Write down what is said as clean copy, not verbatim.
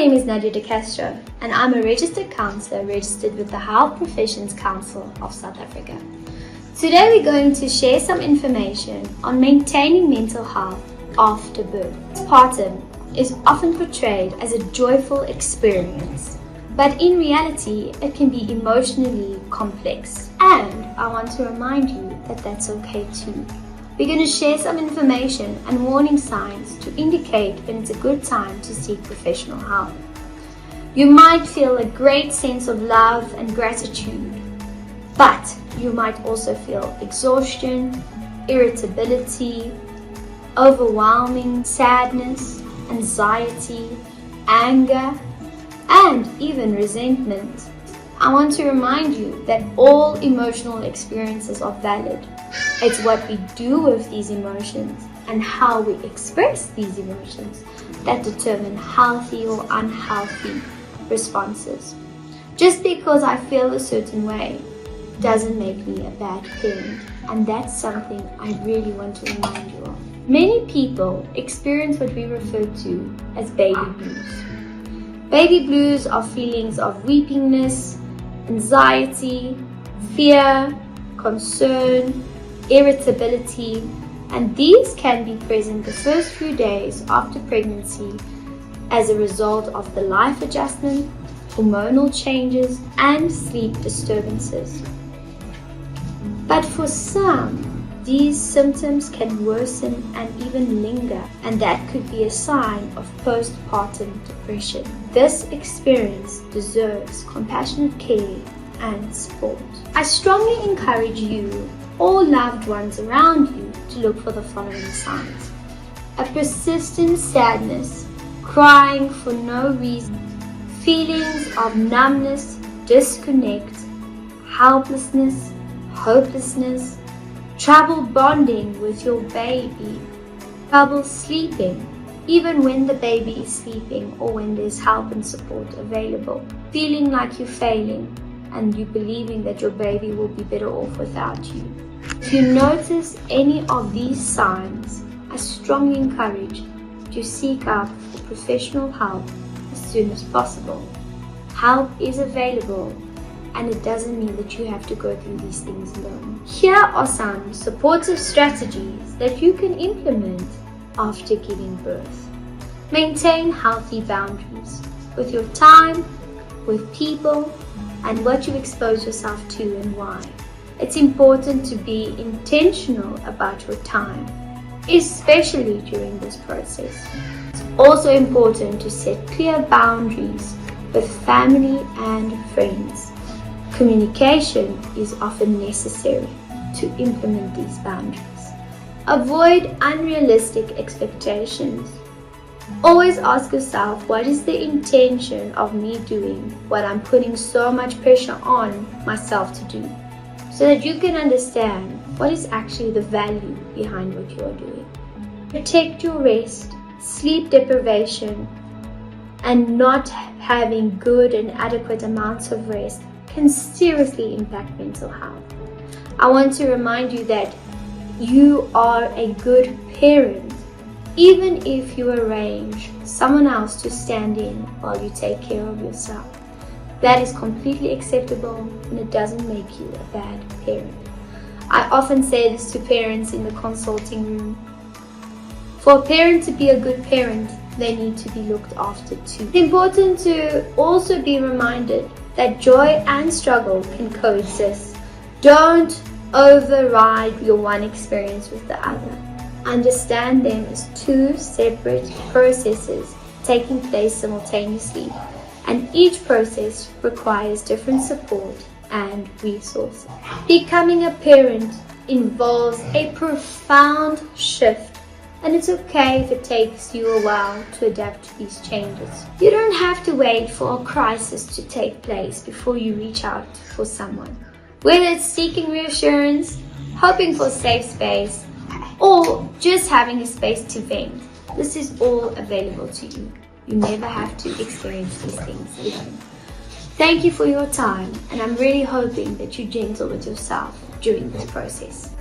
name is Nadia de Castro and I'm a registered counsellor registered with the Health Professions Council of South Africa. Today we're going to share some information on maintaining mental health after birth. Postpartum is often portrayed as a joyful experience, but in reality it can be emotionally complex. And I want to remind you that that's okay too. We're going to share some information and warning signs to indicate when it's a good time to seek professional help. You might feel a great sense of love and gratitude, but you might also feel exhaustion, irritability, overwhelming sadness, anxiety, anger, and even resentment. I want to remind you that all emotional experiences are valid. It's what we do with these emotions and how we express these emotions that determine healthy or unhealthy responses. Just because I feel a certain way doesn't make me a bad parent, and that's something I really want to remind you of. Many people experience what we refer to as baby blues. Baby blues are feelings of weepiness, anxiety, fear, concern, irritability, and these can be present the first few days after pregnancy as a result of the life adjustment, hormonal changes, and sleep disturbances. But for some, these symptoms can worsen and even linger, and that could be a sign of postpartum depression. This experience deserves compassionate care and support. I strongly encourage you, all loved ones around you, to look for the following signs: a persistent sadness, crying for no reason, feelings of numbness, disconnect, helplessness, hopelessness, trouble bonding with your baby, trouble sleeping, even when the baby is sleeping or when there's help and support available, feeling like you're failing and you believing that your baby will be better off without you. If you notice any of these signs, I strongly encourage you to seek out professional help as soon as possible. Help is available, and it doesn't mean that you have to go through these things alone. Here are some supportive strategies that you can implement after giving birth. Maintain healthy boundaries with your time, with people, and what you expose yourself to and why. It's important to be intentional about your time, especially during this process. It's also important to set clear boundaries with family and friends. Communication is often necessary to implement these boundaries. Avoid unrealistic expectations. Always ask yourself, what is the intention of me doing what I'm putting so much pressure on myself to do, so that you can understand what is actually the value behind what you are doing. Protect your rest. Sleep deprivation and not having good and adequate amounts of rest can seriously impact mental health. I want to remind you that you are a good parent, even if you arrange someone else to stand in while you take care of yourself. That is completely acceptable, and it doesn't make you a bad parent. I often say this to parents in the consulting room. For a parent to be a good parent, they need to be looked after too. It's important to also be reminded that joy and struggle can coexist. Don't override your one experience with the other. Understand them as two separate processes taking place simultaneously, and each process requires different support and resources. Becoming a parent involves a profound shift, and it's okay if it takes you a while to adapt to these changes. You don't have to wait for a crisis to take place before you reach out for someone. Whether it's seeking reassurance, hoping for a safe space, or just having a space to vent, this is all available to you. You never have to experience these things alone. Thank you for your time, and I'm really hoping that you're gentle with yourself during this process.